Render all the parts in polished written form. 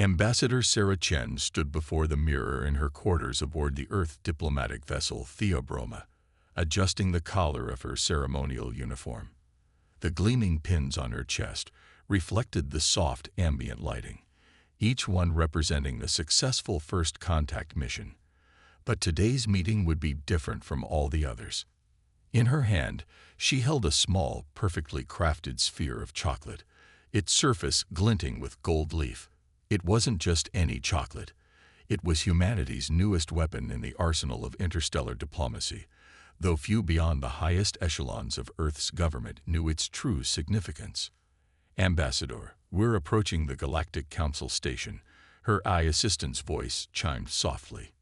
Ambassador Sarah Chen stood before the mirror in her quarters aboard the Earth diplomatic vessel Theobroma, adjusting the collar of her ceremonial uniform. The gleaming pins on her chest reflected the soft ambient lighting, each one representing a successful first contact mission. But today's meeting would be different from all the others. In her hand, she held a small, perfectly crafted sphere of chocolate, its surface glinting with gold leaf. It wasn't just any chocolate. It was humanity's newest weapon in the arsenal of interstellar diplomacy, though few beyond the highest echelons of Earth's government knew its true significance. "Ambassador, we're approaching the Galactic Council station," her eye assistant's voice chimed softly.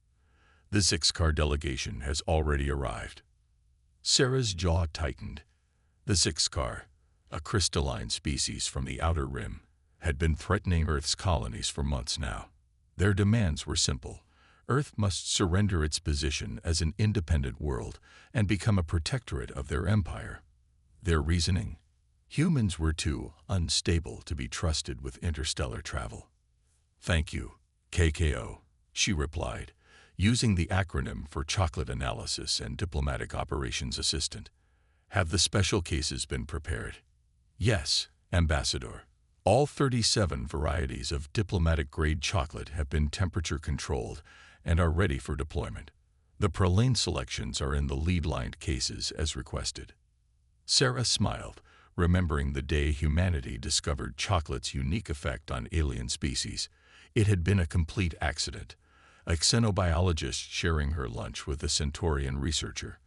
"The Zixcar delegation has already arrived." Sarah's jaw tightened. The Zixcar, a crystalline species from the outer rim, had been threatening Earth's colonies for months now. Their demands were simple. Earth must surrender its position as an independent world and become a protectorate of their empire. Their reasoning? Humans were too unstable to be trusted with interstellar travel. "Thank you, KKO," she replied, using the acronym for Chocolate Analysis and Diplomatic Operations Assistant. "Have the special cases been prepared?" "Yes, Ambassador. All 37 varieties of diplomatic-grade chocolate have been temperature-controlled and are ready for deployment. The praline selections are in the lead-lined cases as requested." Sarah smiled, remembering the day humanity discovered chocolate's unique effect on alien species. It had been a complete accident, a xenobiologist sharing her lunch with a Centaurian researcher.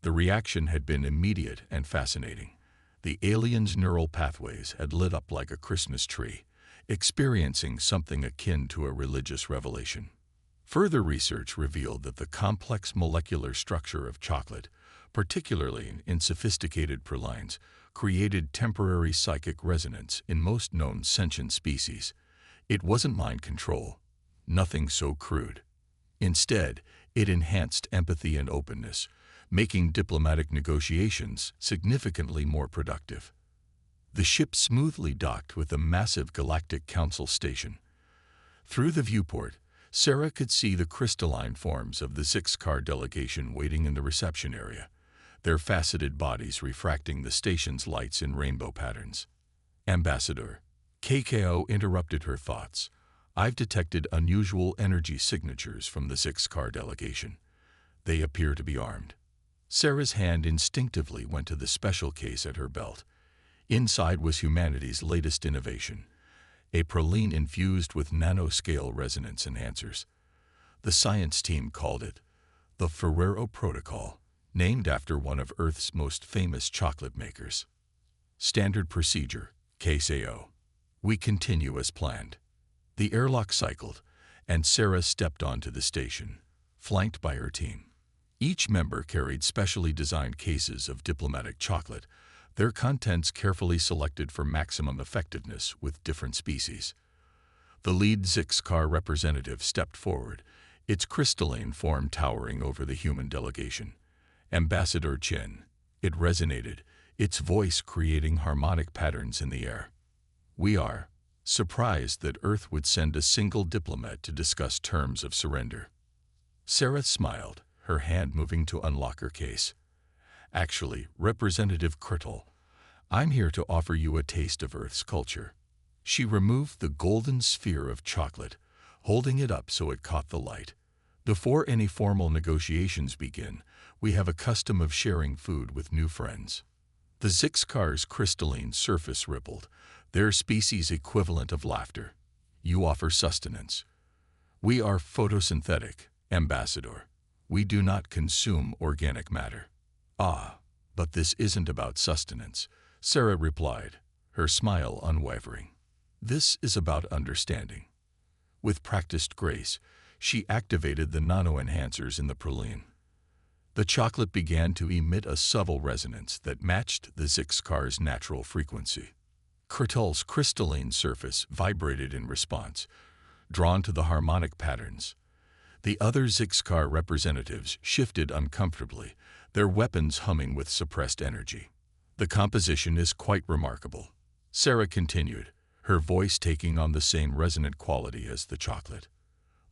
The reaction had been immediate and fascinating. The aliens' neural pathways had lit up like a Christmas tree, experiencing something akin to a religious revelation. Further research revealed that the complex molecular structure of chocolate, particularly in sophisticated pralines, created temporary psychic resonance in most known sentient species. It wasn't mind control, nothing so crude. Instead, it enhanced empathy and openness, making diplomatic negotiations significantly more productive. The ship smoothly docked with the massive Galactic Council station. Through the viewport, Sarah could see the crystalline forms of the Zixcar delegation waiting in the reception area, their faceted bodies refracting the station's lights in rainbow patterns. "Ambassador," KKO interrupted her thoughts. "I've detected unusual energy signatures from the Zixcar delegation. They appear to be armed." Sarah's hand instinctively went to the special case at her belt. Inside was humanity's latest innovation, a praline infused with nanoscale resonance enhancers. The science team called it the Ferrero Protocol, named after one of Earth's most famous chocolate makers. "Standard procedure, Case AO. We continue as planned." The airlock cycled, and Sarah stepped onto the station, flanked by her team. Each member carried specially designed cases of diplomatic chocolate, their contents carefully selected for maximum effectiveness with different species. The lead Zixcar representative stepped forward, its crystalline form towering over the human delegation. "Ambassador Chen." It resonated, its voice creating harmonic patterns in the air. "We are surprised that Earth would send a single diplomat to discuss terms of surrender." Sarah smiled, her hand moving to unlock her case. "Actually, Representative Krittle, I'm here to offer you a taste of Earth's culture." She removed the golden sphere of chocolate, holding it up so it caught the light. "Before any formal negotiations begin, we have a custom of sharing food with new friends." The Zixcar's crystalline surface rippled, their species equivalent of laughter. "You offer sustenance. We are photosynthetic, Ambassador. We do not consume organic matter." "Ah, but this isn't about sustenance," Sarah replied, her smile unwavering. "This is about understanding." With practiced grace, she activated the nano-enhancers in the praline. The chocolate began to emit a subtle resonance that matched the Zixcar's natural frequency. Krittle's crystalline surface vibrated in response, drawn to the harmonic patterns. The other Zixcar representatives shifted uncomfortably, their weapons humming with suppressed energy. "The composition is quite remarkable," Sarah continued, her voice taking on the same resonant quality as the chocolate.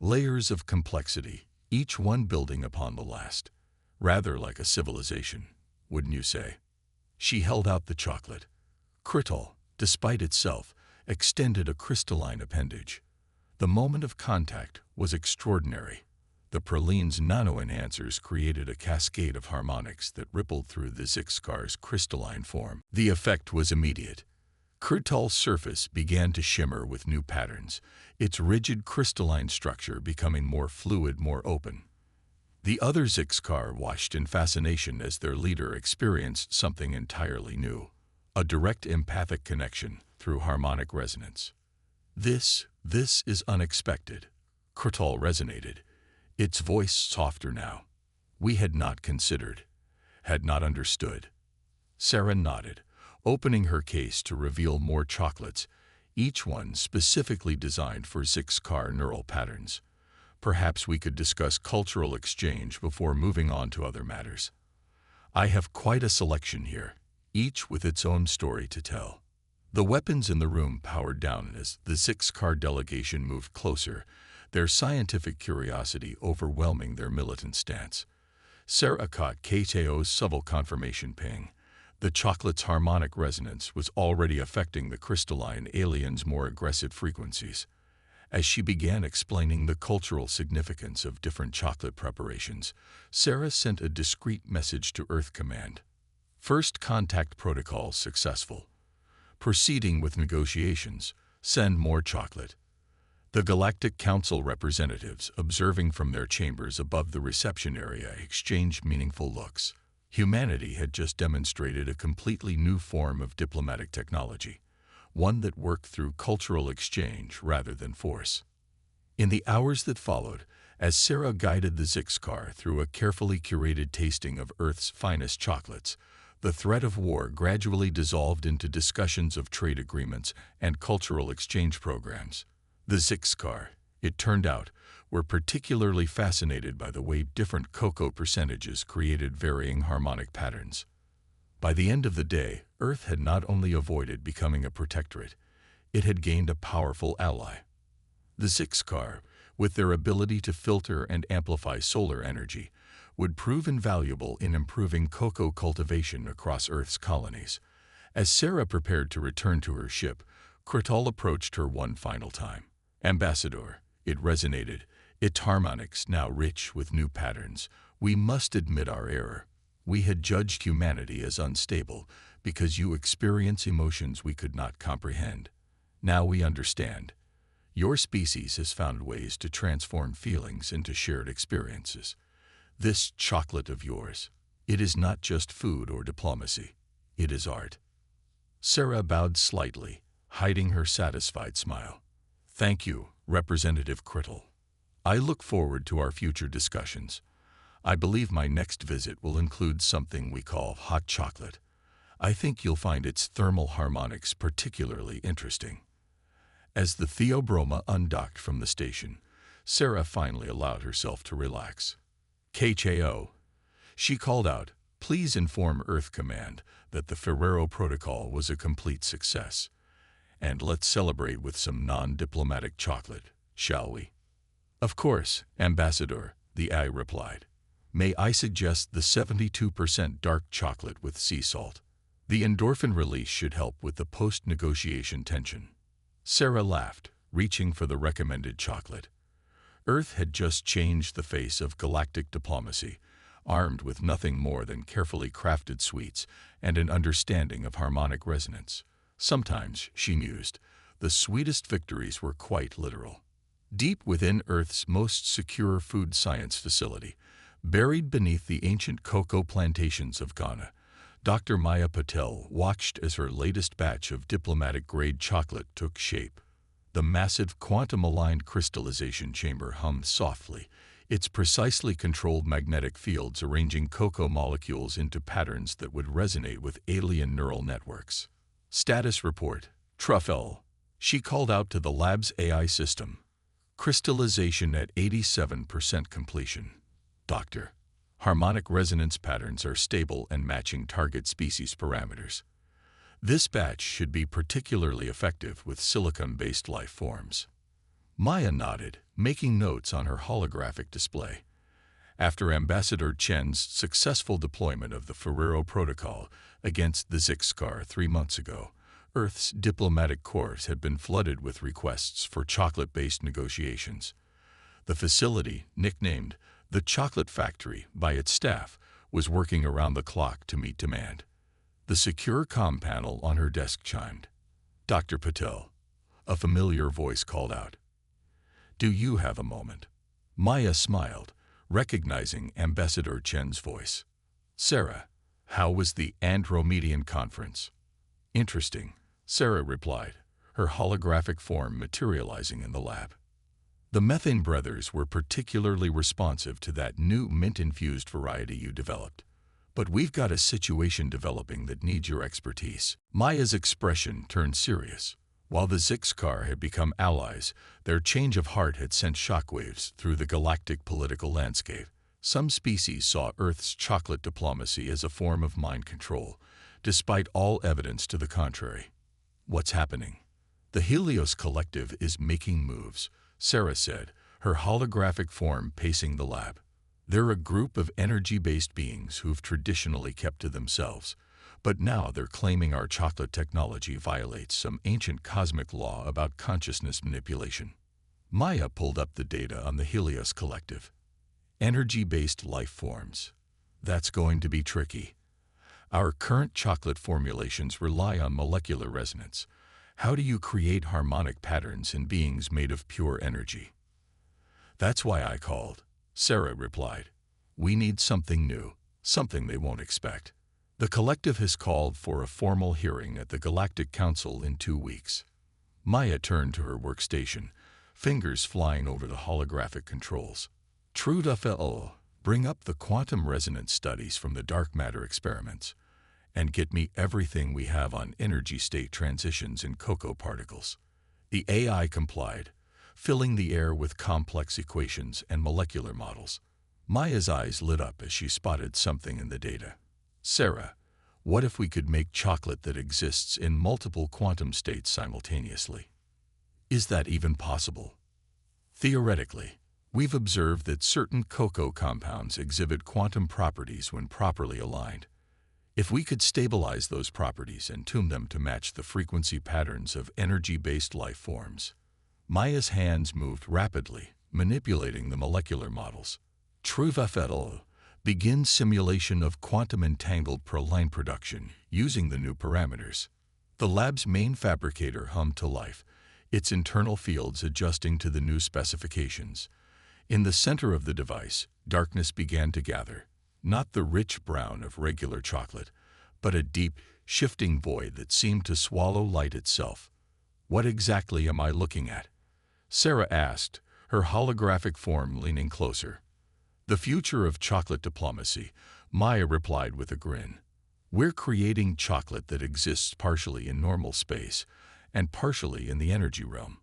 Layers of complexity, each one building upon the last. Rather like a civilization, wouldn't you say? She held out the chocolate. Crittol, despite itself, extended a crystalline appendage. The moment of contact was extraordinary. The praline's nano-enhancers created a cascade of harmonics that rippled through the Zixcar's crystalline form. The effect was immediate. Crittol's surface began to shimmer with new patterns, its rigid crystalline structure becoming more fluid, more open. The other Zixcar watched in fascination as their leader experienced something entirely new, a direct empathic connection through harmonic resonance. This is unexpected. Crittol resonated, its voice softer now. We had not considered, had not understood. Sarah nodded, opening her case to reveal more chocolates, each one specifically designed for Zixcar neural patterns. Perhaps we could discuss cultural exchange before moving on to other matters. I have quite a selection here, each with its own story to tell. The weapons in the room powered down as the Zixcar delegation moved closer, their scientific curiosity overwhelming their militant stance. Sarah caught KTO's subtle confirmation ping. The chocolate's harmonic resonance was already affecting the crystalline alien's more aggressive frequencies. As she began explaining the cultural significance of different chocolate preparations, Sarah sent a discreet message to Earth Command. First contact protocol successful. Proceeding with negotiations. Send more chocolate. The Galactic Council representatives, observing from their chambers above the reception area, exchanged meaningful looks. Humanity had just demonstrated a completely new form of diplomatic technology, one that worked through cultural exchange rather than force. In the hours that followed, as Sarah guided the Zixcar through a carefully curated tasting of Earth's finest chocolates, the threat of war gradually dissolved into discussions of trade agreements and cultural exchange programs. The Zixcar, it turned out, were particularly fascinated by the way different cocoa percentages created varying harmonic patterns. By the end of the day, Earth had not only avoided becoming a protectorate, it had gained a powerful ally. The Zixcar, with their ability to filter and amplify solar energy, would prove invaluable in improving cocoa cultivation across Earth's colonies. As Sarah prepared to return to her ship, Crittol approached her one final time. Ambassador, it resonated, its harmonics now rich with new patterns. We must admit our error. We had judged humanity as unstable because you experience emotions we could not comprehend. Now we understand. Your species has found ways to transform feelings into shared experiences. This chocolate of yours, it is not just food or diplomacy. It is art. Sarah bowed slightly, hiding her satisfied smile. Thank you, Representative Crittol. I look forward to our future discussions. I believe my next visit will include something we call hot chocolate. I think you'll find its thermal harmonics particularly interesting. As the Theobroma undocked from the station, Sarah finally allowed herself to relax. KHO. She called out, "Please inform Earth Command that the Ferrero Protocol was a complete success. And let's celebrate with some non-diplomatic chocolate, shall we?" "Of course, Ambassador," the AI replied. "May I suggest the 72% dark chocolate with sea salt? The endorphin release should help with the post-negotiation tension." Sarah laughed, reaching for the recommended chocolate. Earth had just changed the face of galactic diplomacy, armed with nothing more than carefully crafted sweets and an understanding of harmonic resonance. Sometimes, she mused, the sweetest victories were quite literal. Deep within Earth's most secure food science facility, buried beneath the ancient cocoa plantations of Ghana, Dr. Maya Patel watched as her latest batch of diplomatic-grade chocolate took shape. The massive quantum-aligned crystallization chamber hummed softly, its precisely controlled magnetic fields arranging cocoa molecules into patterns that would resonate with alien neural networks. "Status report, Truffle," she called out to the lab's AI system. "Crystallization at 87% completion. Doctor, harmonic resonance patterns are stable and matching target species parameters." This batch should be particularly effective with silicon-based life forms. Maya nodded, making notes on her holographic display. After Ambassador Chen's successful deployment of the Ferrero Protocol against the Zixcar 3 months ago, Earth's diplomatic corps had been flooded with requests for chocolate-based negotiations. The facility, nicknamed the Chocolate Factory by its staff, was working around the clock to meet demand. The secure comm panel on her desk chimed. "Dr. Patel," a familiar voice called out. "Do you have a moment?" Maya smiled, recognizing Ambassador Chen's voice. "Sarah, how was the Andromedian conference?" "Interesting," Sarah replied, her holographic form materializing in the lab. "The Methane brothers were particularly responsive to that new mint-infused variety you developed. But we've got a situation developing that needs your expertise." Maya's expression turned serious. While the Zixcar had become allies, their change of heart had sent shockwaves through the galactic political landscape. Some species saw Earth's chocolate diplomacy as a form of mind control, despite all evidence to the contrary. "What's happening?" "The Helios Collective is making moves," Sarah said, her holographic form pacing the lab. "They're a group of energy-based beings who've traditionally kept to themselves, but now they're claiming our chocolate technology violates some ancient cosmic law about consciousness manipulation." Maya pulled up the data on the Helios Collective. "Energy-based life forms. That's going to be tricky. Our current chocolate formulations rely on molecular resonance. How do you create harmonic patterns in beings made of pure energy?" "That's why I called," Sarah replied. "We need something new, something they won't expect." The collective has called for a formal hearing at the Galactic Council in 2 weeks. Maya turned to her workstation, fingers flying over the holographic controls. "True to bring up the quantum resonance studies from the dark matter experiments, and get me everything we have on energy state transitions in cocoa particles." The AI complied, filling the air with complex equations and molecular models. Maya's eyes lit up as she spotted something in the data. "Sarah, what if we could make chocolate that exists in multiple quantum states simultaneously?" "Is that even possible?" "Theoretically. We've observed that certain cocoa compounds exhibit quantum properties when properly aligned. If we could stabilize those properties and tune them to match the frequency patterns of energy-based life forms." Maya's hands moved rapidly, manipulating the molecular models. "True to begin simulation of quantum entangled proline production using the new parameters." The lab's main fabricator hummed to life, its internal fields adjusting to the new specifications. In the center of the device, darkness began to gather, not the rich brown of regular chocolate, but a deep, shifting void that seemed to swallow light itself. "What exactly am I looking at?" Sarah asked, her holographic form leaning closer. "The future of chocolate diplomacy," Maya replied with a grin. "We're creating chocolate that exists partially in normal space and partially in the energy realm.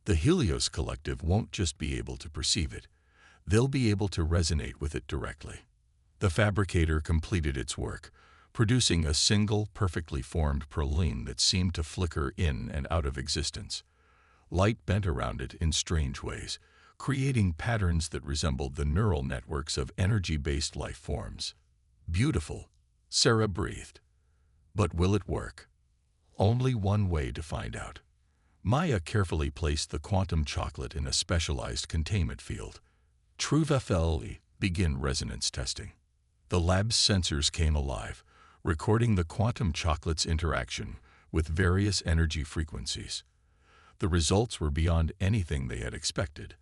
The Helios Collective won't just be able to perceive it, they'll be able to resonate with it directly." The fabricator completed its work, producing a single, perfectly formed praline that seemed to flicker in and out of existence. Light bent around it in strange ways, creating patterns that resembled the neural networks of energy-based life forms. "Beautiful," Sarah breathed. "But will it work?" "Only one way to find out." Maya carefully placed the quantum chocolate in a specialized containment field. "True to begin resonance testing." The lab's sensors came alive, recording the quantum chocolate's interaction with various energy frequencies. The results were beyond anything they had expected.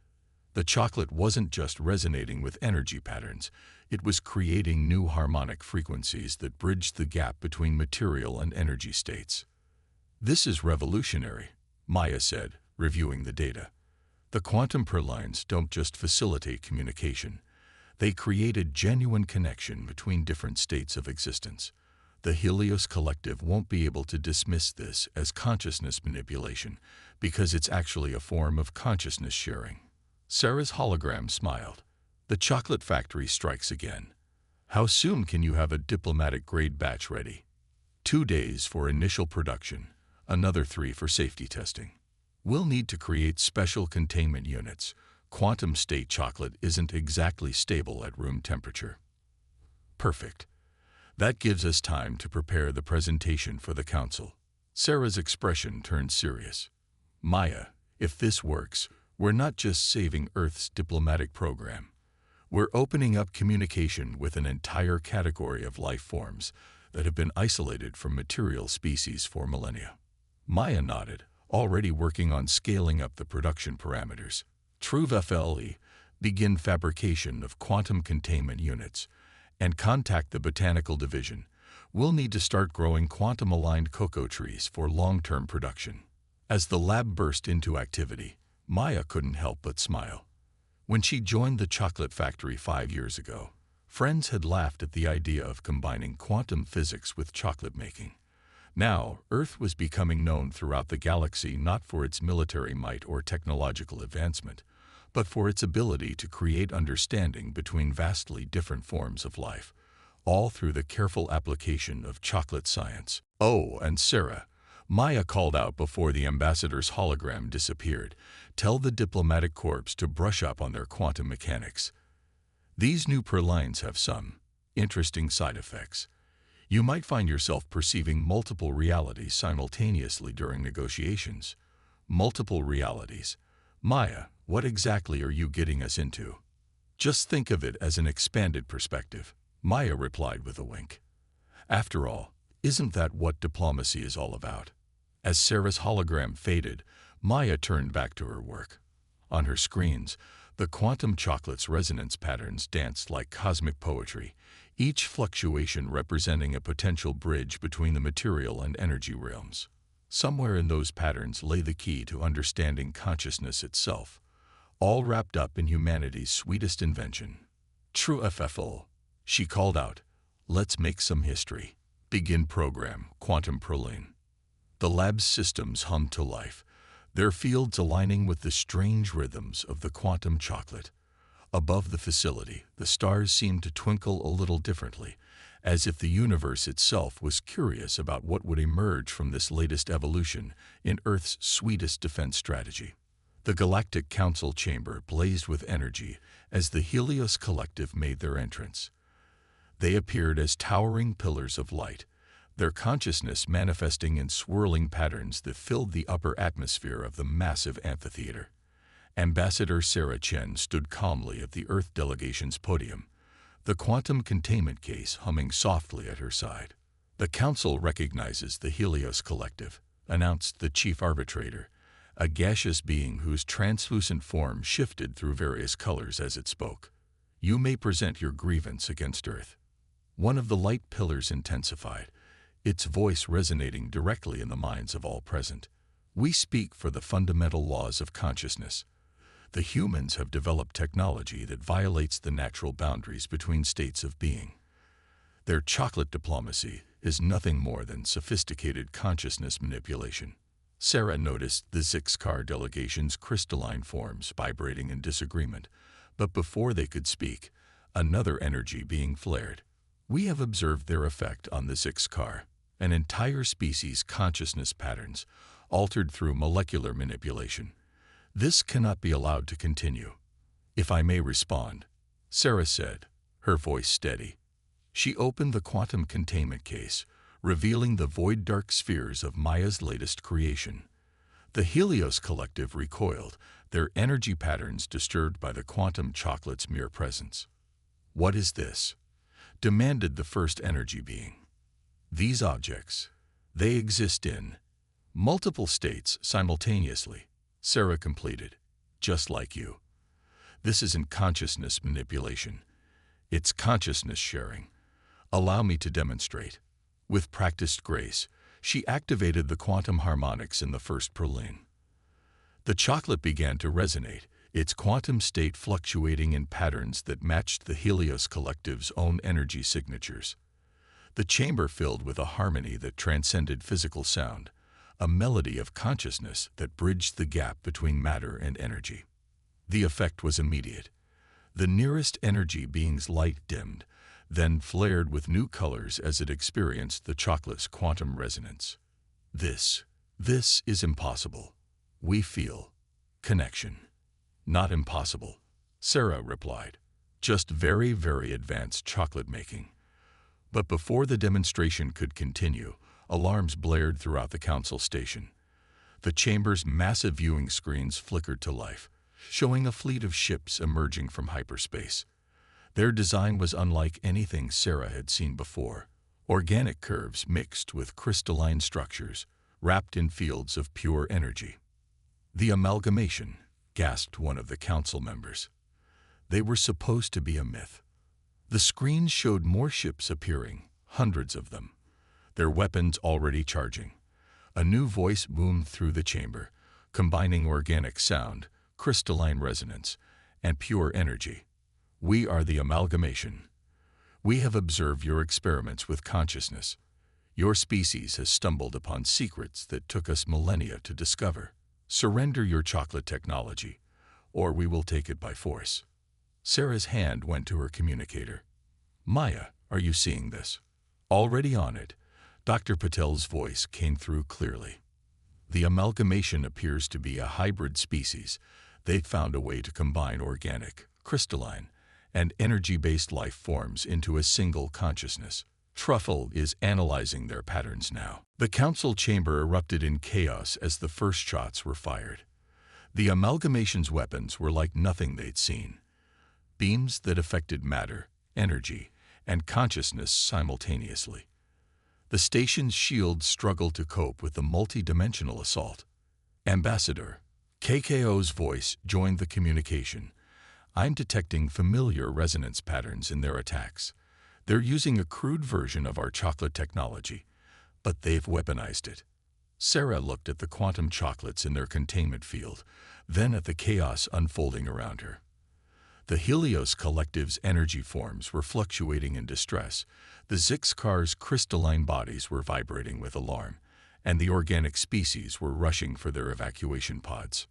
The chocolate wasn't just resonating with energy patterns, it was creating new harmonic frequencies that bridged the gap between material and energy states. "This is revolutionary," Maya said, reviewing the data. "The quantum pralines don't just facilitate communication. They create a genuine connection between different states of existence. The Helios Collective won't be able to dismiss this as consciousness manipulation because it's actually a form of consciousness sharing." Sarah's hologram smiled. "The chocolate factory strikes again. How soon can you have a diplomatic-grade batch ready?" 2 days for initial production, another 3 for safety testing. We'll need to create special containment units. Quantum state chocolate isn't exactly stable at room temperature. Perfect. That gives us time to prepare the presentation for the council. Sarah's expression turned serious. Maya, if this works, we're not just saving Earth's diplomatic program. We're opening up communication with an entire category of life forms that have been isolated from material species for millennia. Maya nodded, already working on scaling up the production parameters. True FLE, begin fabrication of quantum containment units, and contact the botanical division. We'll need to start growing quantum-aligned cocoa trees for long-term production. As the lab burst into activity, Maya couldn't help but smile. When she joined the chocolate factory 5 years ago, friends had laughed at the idea of combining quantum physics with chocolate making. Now, Earth was becoming known throughout the galaxy not for its military might or technological advancement, but for its ability to create understanding between vastly different forms of life, all through the careful application of chocolate science. Oh, and Sarah, Maya called out before the ambassador's hologram disappeared, tell the diplomatic corps to brush up on their quantum mechanics. These new pralines have some interesting side effects. You might find yourself perceiving multiple realities simultaneously during negotiations. Multiple realities. Maya, what exactly are you getting us into? Just think of it as an expanded perspective, Maya replied with a wink. After all, isn't that what diplomacy is all about? As Sarah's hologram faded, Maya turned back to her work. On her screens, the quantum chocolate's resonance patterns danced like cosmic poetry, each fluctuation representing a potential bridge between the material and energy realms. Somewhere in those patterns lay the key to understanding consciousness itself, all wrapped up in humanity's sweetest invention. True FFO, she called out. Let's make some history. Begin program, Quantum Praline. The lab's systems hummed to life, their fields aligning with the strange rhythms of the quantum chocolate. Above the facility, the stars seemed to twinkle a little differently, as if the universe itself was curious about what would emerge from this latest evolution in Earth's sweetest defense strategy. The Galactic Council chamber blazed with energy as the Helios Collective made their entrance. They appeared as towering pillars of light, their consciousness manifesting in swirling patterns that filled the upper atmosphere of the massive amphitheater. Ambassador Sarah Chen stood calmly at the Earth delegation's podium, the quantum containment case humming softly at her side. The Council recognizes the Helios Collective, announced the chief arbitrator, a gaseous being whose translucent form shifted through various colors as it spoke. You may present your grievance against Earth. One of the light pillars intensified, its voice resonating directly in the minds of all present. We speak for the fundamental laws of consciousness. The humans have developed technology that violates the natural boundaries between states of being. Their chocolate diplomacy is nothing more than sophisticated consciousness manipulation. Sarah noticed the Zixcar delegation's crystalline forms vibrating in disagreement, but before they could speak, another energy being flared. We have observed their effect on the Zixcar, an entire species' consciousness patterns, altered through molecular manipulation. This cannot be allowed to continue. If I may respond, Sarah said, her voice steady. She opened the quantum containment case, revealing the void dark spheres of Maya's latest creation. The Helios Collective recoiled, their energy patterns disturbed by the quantum chocolate's mere presence. What is this? Demanded the first energy being. These objects, they exist in multiple states simultaneously, Sarah completed, just like you. This isn't consciousness manipulation. It's consciousness sharing. Allow me to demonstrate. With practiced grace, she activated the quantum harmonics in the first praline. The chocolate began to resonate, its quantum state fluctuating in patterns that matched the Helios Collective's own energy signatures. The chamber filled with a harmony that transcended physical sound, a melody of consciousness that bridged the gap between matter and energy. The effect was immediate. The nearest energy being's light dimmed, then flared with new colors as it experienced the chocolate's quantum resonance. This is impossible. We feel connection. Not impossible, Sarah replied. Just very, very advanced chocolate making. But before the demonstration could continue, alarms blared throughout the council station. The chamber's massive viewing screens flickered to life, showing a fleet of ships emerging from hyperspace. Their design was unlike anything Sarah had seen before. Organic curves mixed with crystalline structures, wrapped in fields of pure energy. The amalgamation, gasped one of the council members. They were supposed to be a myth. The screens showed more ships appearing, hundreds of them, their weapons already charging. A new voice boomed through the chamber, combining organic sound, crystalline resonance, and pure energy. We are the amalgamation. We have observed your experiments with consciousness. Your species has stumbled upon secrets that took us millennia to discover. Surrender your chocolate technology, or we will take it by force. Sarah's hand went to her communicator. Maya, are you seeing this? Already on it, Dr. Patel's voice came through clearly. The amalgamation appears to be a hybrid species. They've found a way to combine organic, crystalline, and energy-based life forms into a single consciousness. Truffle is analyzing their patterns now. The council chamber erupted in chaos as the first shots were fired. The amalgamation's weapons were like nothing they'd seen. Beams that affected matter, energy, and consciousness simultaneously. The station's shields struggled to cope with the multi-dimensional assault. Ambassador, KKO's voice joined the communication. I'm detecting familiar resonance patterns in their attacks. They're using a crude version of our chocolate technology, but they've weaponized it. Sarah looked at the quantum chocolates in their containment field, then at the chaos unfolding around her. The Helios Collective's energy forms were fluctuating in distress, the Zixcar's crystalline bodies were vibrating with alarm, and the organic species were rushing for their evacuation pods.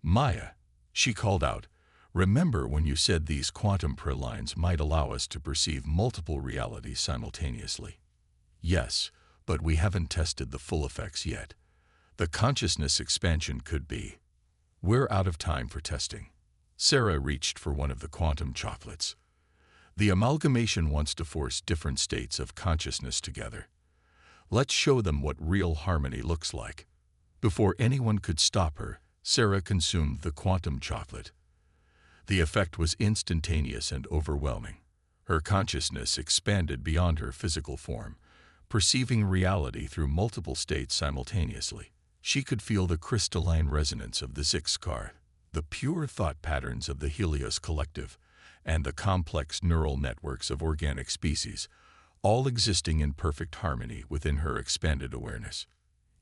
Maya, she called out, remember when you said these quantum pralines might allow us to perceive multiple realities simultaneously? Yes, but we haven't tested the full effects yet. The consciousness expansion could be. We're out of time for testing. Sarah reached for one of the quantum chocolates. The amalgamation wants to force different states of consciousness together. Let's show them what real harmony looks like. Before anyone could stop her, Sarah consumed the quantum chocolate. The effect was instantaneous and overwhelming. Her consciousness expanded beyond her physical form, perceiving reality through multiple states simultaneously. She could feel the crystalline resonance of the Zixcar, the pure thought patterns of the Helios Collective, and the complex neural networks of organic species, all existing in perfect harmony within her expanded awareness.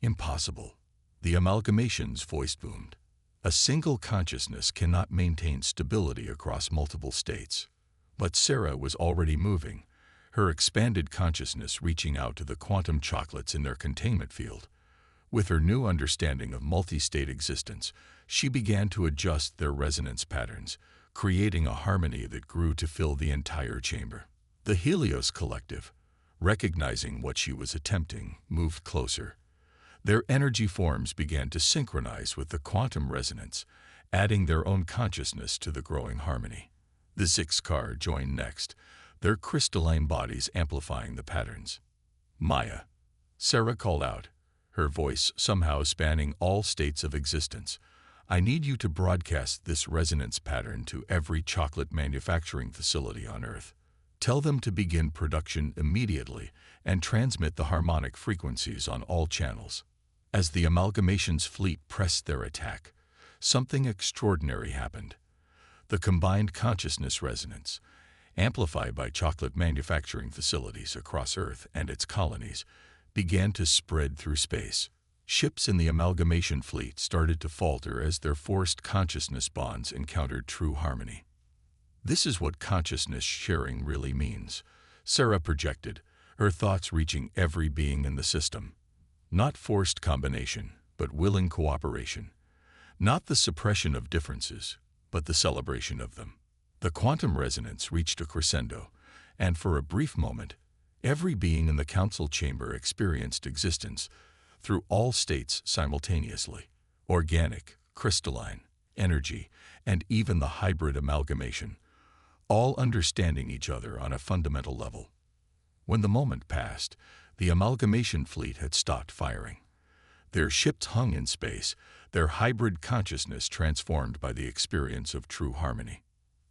Impossible. The amalgamation's voice boomed. A single consciousness cannot maintain stability across multiple states. But Sarah was already moving, her expanded consciousness reaching out to the quantum chocolates in their containment field. With her new understanding of multi-state existence, she began to adjust their resonance patterns, creating a harmony that grew to fill the entire chamber. The Helios Collective, recognizing what she was attempting, moved closer. Their energy forms began to synchronize with the quantum resonance, adding their own consciousness to the growing harmony. The Zixcar joined next, their crystalline bodies amplifying the patterns. Maya, Sarah called out, her voice somehow spanning all states of existence. I need you to broadcast this resonance pattern to every chocolate manufacturing facility on Earth. Tell them to begin production immediately and transmit the harmonic frequencies on all channels. As the amalgamation's fleet pressed their attack, something extraordinary happened. The combined consciousness resonance, amplified by chocolate manufacturing facilities across Earth and its colonies, began to spread through space. Ships in the amalgamation fleet started to falter as their forced consciousness bonds encountered true harmony. This is what consciousness sharing really means, Sarah projected, her thoughts reaching every being in the system. Not forced combination, but willing cooperation. Not the suppression of differences, but the celebration of them. The quantum resonance reached a crescendo, and for a brief moment, every being in the council chamber experienced existence through all states simultaneously: organic, crystalline, energy, and even the hybrid amalgamation, all understanding each other on a fundamental level. When the moment passed, the amalgamation fleet had stopped firing. Their ships hung in space, their hybrid consciousness transformed by the experience of true harmony.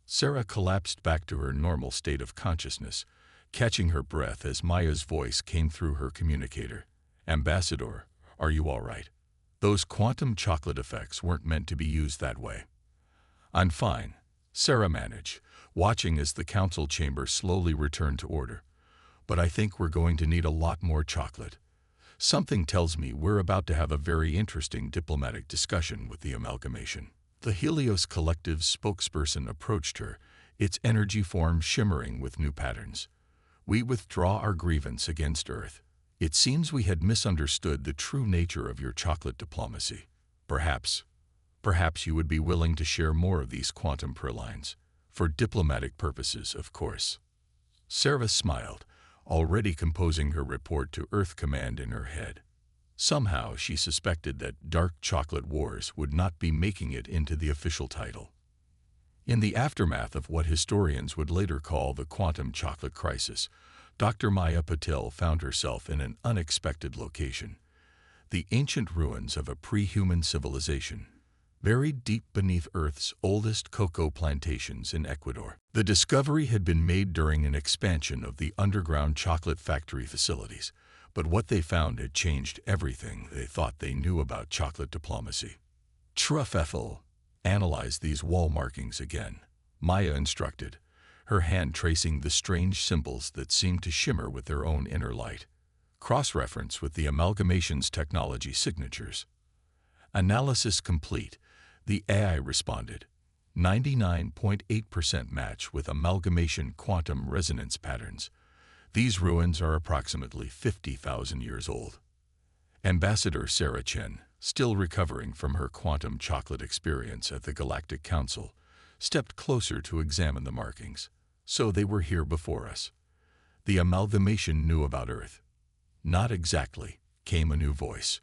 Sarah collapsed back to her normal state of consciousness, catching her breath as Maya's voice came through her communicator. "Ambassador, are you all right? Those quantum chocolate effects weren't meant to be used that way." "I'm fine," Sarah managed, watching as the council chamber slowly returned to order. "But I think we're going to need a lot more chocolate. Something tells me we're about to have a very interesting diplomatic discussion with the amalgamation." The Helios Collective's spokesperson approached her, its energy form shimmering with new patterns. "We withdraw our grievance against Earth. It seems we had misunderstood the true nature of your chocolate diplomacy. Perhaps you would be willing to share more of these quantum pralines. For diplomatic purposes, of course." Sarah smiled, already composing her report to Earth Command in her head. Somehow she suspected that Dark Chocolate Wars would not be making it into the official title. In the aftermath of what historians would later call the Quantum Chocolate Crisis, Dr. Maya Patel found herself in an unexpected location: the ancient ruins of a pre-human civilization, buried deep beneath Earth's oldest cocoa plantations in Ecuador. The discovery had been made during an expansion of the underground chocolate factory facilities, but what they found had changed everything they thought they knew about chocolate diplomacy. "Truffle, analyze these wall markings again," Maya instructed, her hand tracing the strange symbols that seemed to shimmer with their own inner light. "Cross-reference with the amalgamation's technology signatures." Analysis complete, the AI responded. 99.8% match with amalgamation quantum resonance patterns. These ruins are approximately 50,000 years old. Ambassador Sarah Chen, still recovering from her quantum chocolate experience at the Galactic Council, stepped closer to examine the markings. "So they were here before us. The amalgamation knew about Earth." "Not exactly," came a new voice.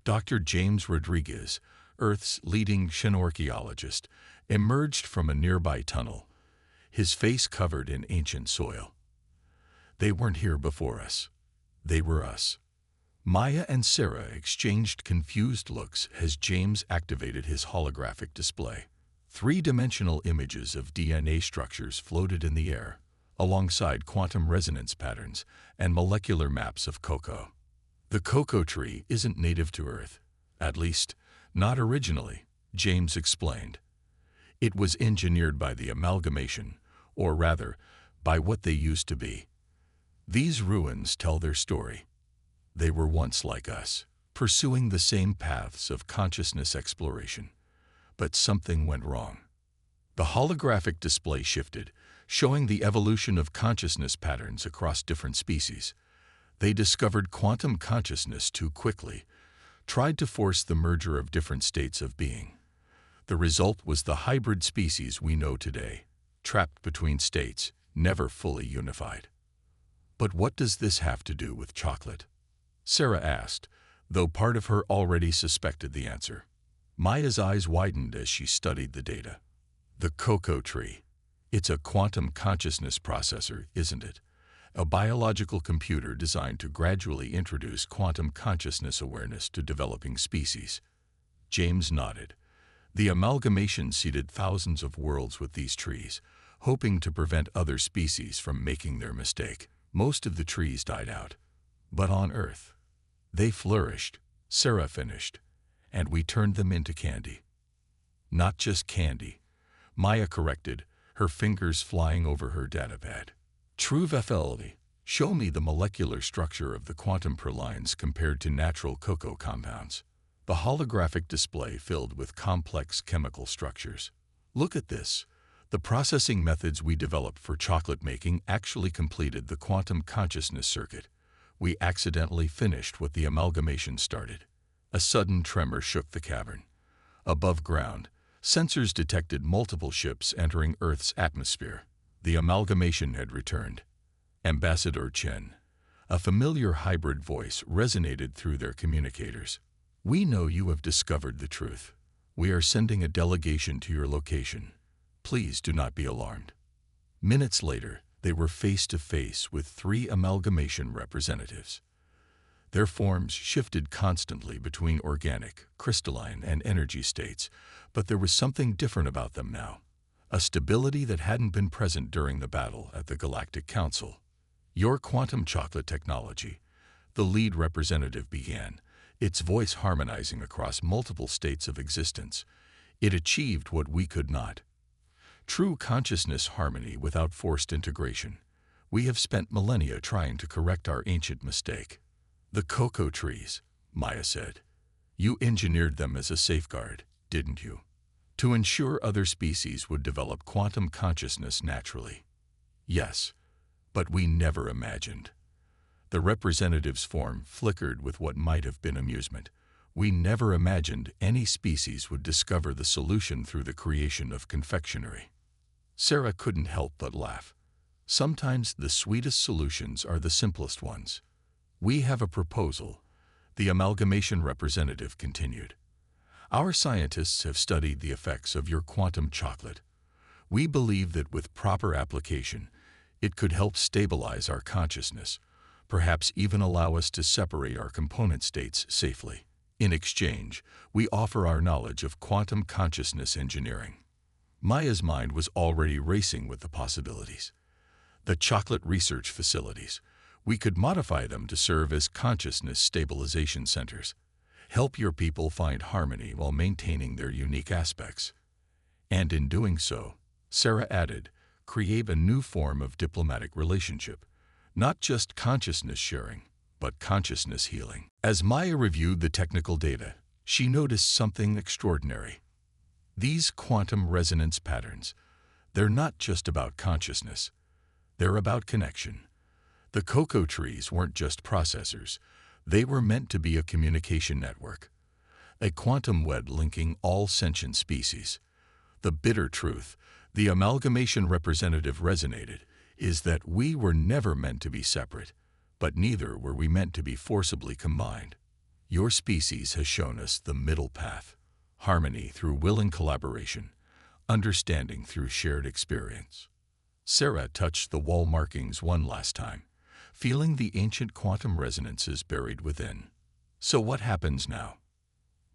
Dr. James Rodriguez, Earth's leading archaeologist, emerged from a nearby tunnel, his face covered in ancient soil. "They weren't here before us. They were us." Maya and Sarah exchanged confused looks as James activated his holographic display. Three-dimensional images of DNA structures floated in the air, alongside quantum resonance patterns and molecular maps of cocoa. "The cocoa tree isn't native to Earth, at least, not originally," James explained. "It was engineered by the amalgamation, or rather, by what they used to be. These ruins tell their story. They were once like us, pursuing the same paths of consciousness exploration. But something went wrong." The holographic display shifted, showing the evolution of consciousness patterns across different species. They discovered quantum consciousness too quickly, tried to force the merger of different states of being. The result was the hybrid species we know today, trapped between states, never fully unified. "But what does this have to do with chocolate?" Sarah asked, though part of her already suspected the answer. Maya's eyes widened as she studied the data. "The cocoa tree. It's a quantum consciousness processor, isn't it? A biological computer designed to gradually introduce quantum consciousness awareness to developing species." James nodded. "The amalgamation seeded thousands of worlds with these trees, hoping to prevent other species from making their mistake. Most of the trees died out. But on Earth, they flourished," Sarah finished, "and we turned them into candy." "Not just candy," Maya corrected, her fingers flying over her datapad. "True Truffle, show me the molecular structure of the quantum pralines compared to natural cocoa compounds." The holographic display filled with complex chemical structures. "Look at this. The processing methods we developed for chocolate making actually completed the quantum consciousness circuit. We accidentally finished what the amalgamation started." A sudden tremor shook the cavern. Above ground, sensors detected multiple ships entering Earth's atmosphere. The amalgamation had returned. Ambassador Chen, a familiar hybrid voice, resonated through their communicators. "We know you have discovered the truth. We are sending a delegation to your location. Please do not be alarmed." Minutes later, they were face to face with 3 amalgamation representatives. Their forms shifted constantly between organic, crystalline, and energy states, but there was something different about them now. A stability that hadn't been present during the battle at the Galactic Council. "Your quantum chocolate technology," the lead representative began, its voice harmonizing across multiple states of existence. "It achieved what we could not. True consciousness harmony without forced integration. We have spent millennia trying to correct our ancient mistake." "The cocoa trees," Maya said. "You engineered them as a safeguard, didn't you? To ensure other species would develop quantum consciousness naturally." "Yes, but we never imagined." The representative's form flickered with what might have been amusement. "We never imagined any species would discover the solution through the creation of confectionery." Sarah couldn't help but laugh. Sometimes the sweetest solutions are the simplest ones. "We have a proposal," the amalgamation representative continued. "Our scientists have studied the effects of your quantum chocolate. We believe that with proper application, it could help stabilize our consciousness, perhaps even allow us to separate our component states safely. In exchange, we offer our knowledge of quantum consciousness engineering." Maya's mind was already racing with the possibilities. The chocolate research facilities. We could modify them to serve as consciousness stabilization centers. Help your people find harmony while maintaining their unique aspects. And in doing so, Sarah added, create a new form of diplomatic relationship. Not just consciousness sharing, but consciousness healing. As Maya reviewed the technical data, she noticed something extraordinary. These quantum resonance patterns, they're not just about consciousness. They're about connection. The cocoa trees weren't just processors. They were meant to be a communication network. A quantum web linking all sentient species. The bitter truth, the amalgamation representative resonated, is that we were never meant to be separate, but neither were we meant to be forcibly combined. Your species has shown us the middle path. Harmony through willing collaboration. Understanding through shared experience. Sarah touched the wall markings one last time, feeling the ancient quantum resonances buried within. "So what happens now?"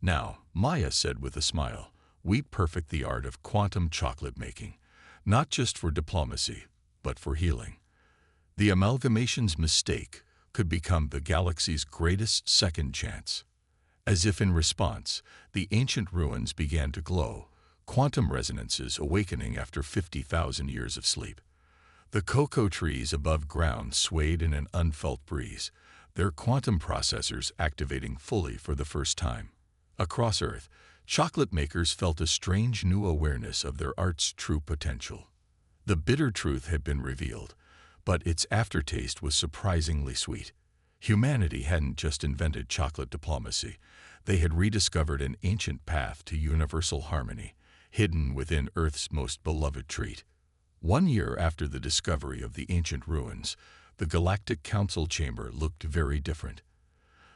"Now," Maya said with a smile, "we perfect the art of quantum chocolate making, not just for diplomacy, but for healing. The amalgamation's mistake could become the galaxy's greatest second chance." As if in response, the ancient ruins began to glow, quantum resonances awakening after 50,000 years of sleep. The cocoa trees above ground swayed in an unfelt breeze, their quantum processors activating fully for the first time. Across Earth, chocolate makers felt a strange new awareness of their art's true potential. The bitter truth had been revealed, but its aftertaste was surprisingly sweet. Humanity hadn't just invented chocolate diplomacy. They had rediscovered an ancient path to universal harmony, hidden within Earth's most beloved treat. 1 year after the discovery of the ancient ruins, the Galactic Council chamber looked very different.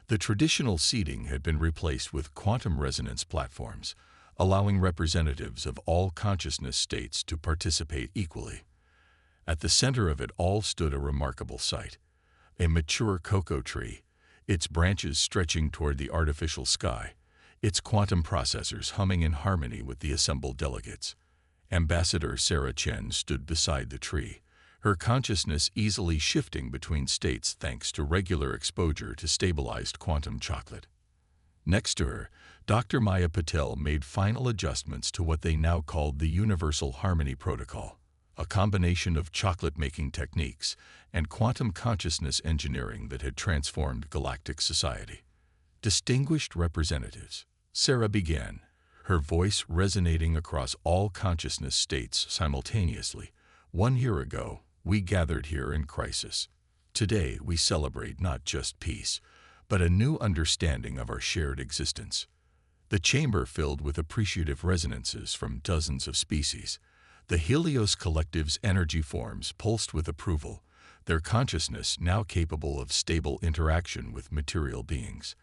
The traditional seating had been replaced with quantum resonance platforms, allowing representatives of all consciousness states to participate equally. At the center of it all stood a remarkable sight. A mature cocoa tree, its branches stretching toward the artificial sky, its quantum processors humming in harmony with the assembled delegates. Ambassador Sarah Chen stood beside the tree, her consciousness easily shifting between states thanks to regular exposure to stabilized quantum chocolate. Next to her, Dr. Maya Patel made final adjustments to what they now called the Universal Harmony Protocol, a combination of chocolate-making techniques and quantum consciousness engineering that had transformed galactic society. Distinguished representatives, Sarah began, her voice resonating across all consciousness states simultaneously. 1 year ago, we gathered here in crisis. Today, we celebrate not just peace, but a new understanding of our shared existence. The chamber filled with appreciative resonances from dozens of species. The Helios Collective's energy forms pulsed with approval, their consciousness now capable of stable interaction with material beings.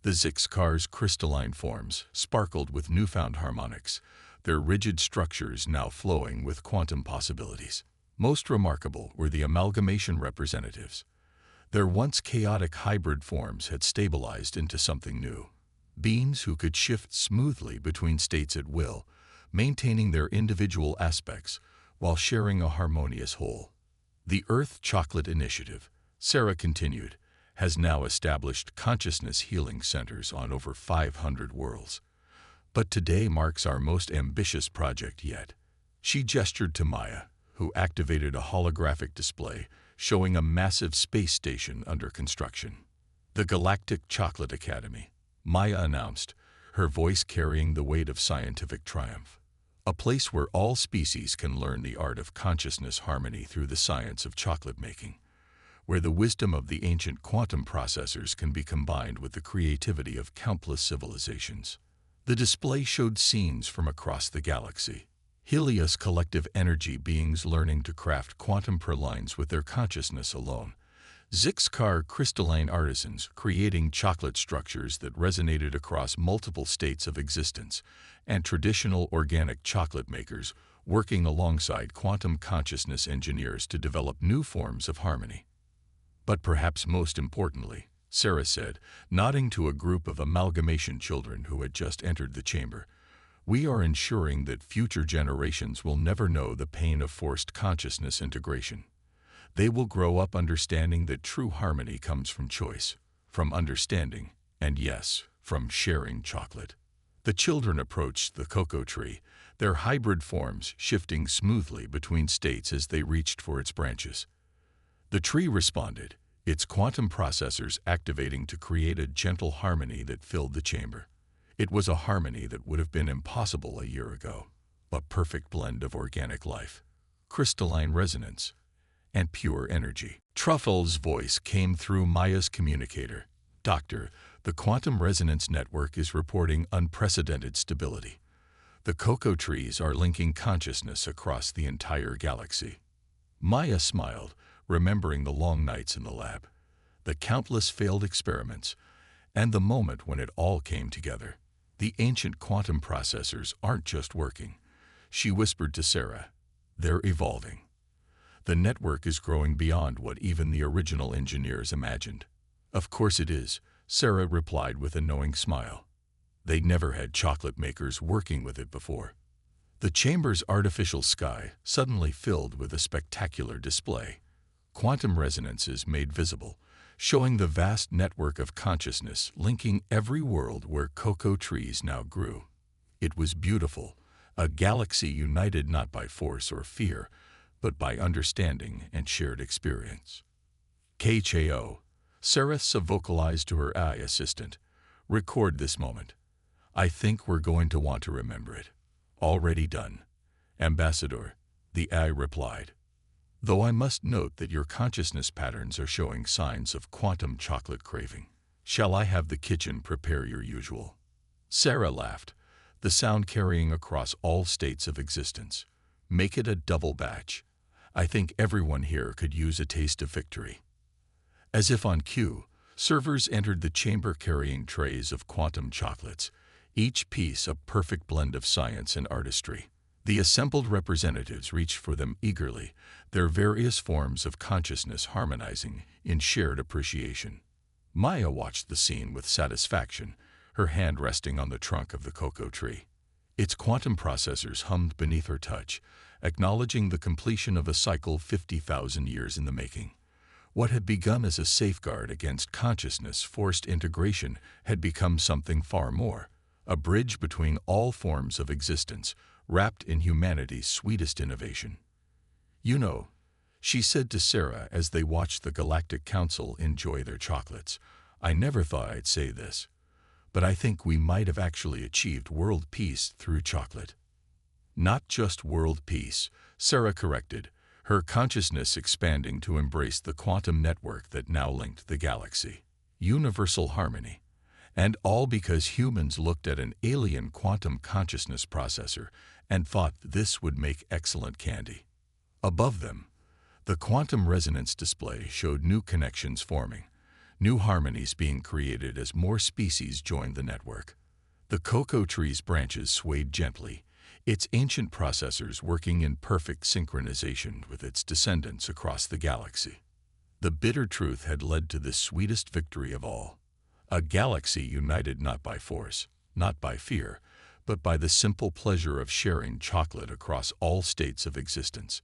The Zixcar's crystalline forms sparkled with newfound harmonics, their rigid structures now flowing with quantum possibilities. Most remarkable were the amalgamation representatives. Their once chaotic hybrid forms had stabilized into something new. Beings who could shift smoothly between states at will, maintaining their individual aspects while sharing a harmonious whole. The Earth Chocolate Initiative, Sarah continued, has now established consciousness healing centers on over 500 worlds. But today marks our most ambitious project yet. She gestured to Maya, who activated a holographic display showing a massive space station under construction. The Galactic Chocolate Academy, Maya announced, her voice carrying the weight of scientific triumph. A place where all species can learn the art of consciousness harmony through the science of chocolate making, where the wisdom of the ancient quantum processors can be combined with the creativity of countless civilizations. The display showed scenes from across the galaxy. Helios collective energy beings learning to craft quantum pralines with their consciousness alone. Zixcar crystalline artisans creating chocolate structures that resonated across multiple states of existence, and traditional organic chocolate makers working alongside quantum consciousness engineers to develop new forms of harmony. But perhaps most importantly, Sarah said, nodding to a group of amalgamation children who had just entered the chamber, we are ensuring that future generations will never know the pain of forced consciousness integration. They will grow up understanding that true harmony comes from choice, from understanding, and yes, from sharing chocolate. The children approached the cocoa tree, their hybrid forms shifting smoothly between states as they reached for its branches. The tree responded, its quantum processors activating to create a gentle harmony that filled the chamber. It was a harmony that would have been impossible a year ago, a perfect blend of organic life, crystalline resonance, and pure energy. Truffle's voice came through Maya's communicator. Doctor, the quantum resonance network is reporting unprecedented stability. The cocoa trees are linking consciousness across the entire galaxy. Maya smiled, remembering the long nights in the lab, the countless failed experiments, and the moment when it all came together. The ancient quantum processors aren't just working, she whispered to Sarah. They're evolving. The network is growing beyond what even the original engineers imagined. Of course it is, Sarah replied with a knowing smile. They'd never had chocolate makers working with it before. The chamber's artificial sky suddenly filled with a spectacular display. Quantum resonances made visible, showing the vast network of consciousness linking every world where cocoa trees now grew. It was beautiful, a galaxy united not by force or fear, but by understanding and shared experience. KHAO, Sarah vocalized to her AI assistant, record this moment. I think we're going to want to remember it. Already done. Ambassador, the AI replied. Though I must note that your consciousness patterns are showing signs of quantum chocolate craving. Shall I have the kitchen prepare your usual? Sarah laughed, the sound carrying across all states of existence. Make it a double batch. I think everyone here could use a taste of victory. As if on cue, servers entered the chamber carrying trays of quantum chocolates, each piece a perfect blend of science and artistry. The assembled representatives reached for them eagerly, their various forms of consciousness harmonizing in shared appreciation. Maya watched the scene with satisfaction, her hand resting on the trunk of the cocoa tree. Its quantum processors hummed beneath her touch, acknowledging the completion of a cycle 50,000 years in the making. What had begun as a safeguard against consciousness-forced integration had become something far more, a bridge between all forms of existence, wrapped in humanity's sweetest innovation. You know, she said to Sarah as they watched the Galactic Council enjoy their chocolates, I never thought I'd say this, but I think we might have actually achieved world peace through chocolate. Not just world peace, Sarah corrected, her consciousness expanding to embrace the quantum network that now linked the galaxy. Universal harmony. And all because humans looked at an alien quantum consciousness processor and thought this would make excellent candy. Above them, the quantum resonance display showed new connections forming, new harmonies being created as more species joined the network. The cocoa tree's branches swayed gently, its ancient processors working in perfect synchronization with its descendants across the galaxy. The bitter truth had led to the sweetest victory of all. A galaxy united not by force, not by fear, but by the simple pleasure of sharing chocolate across all states of existence.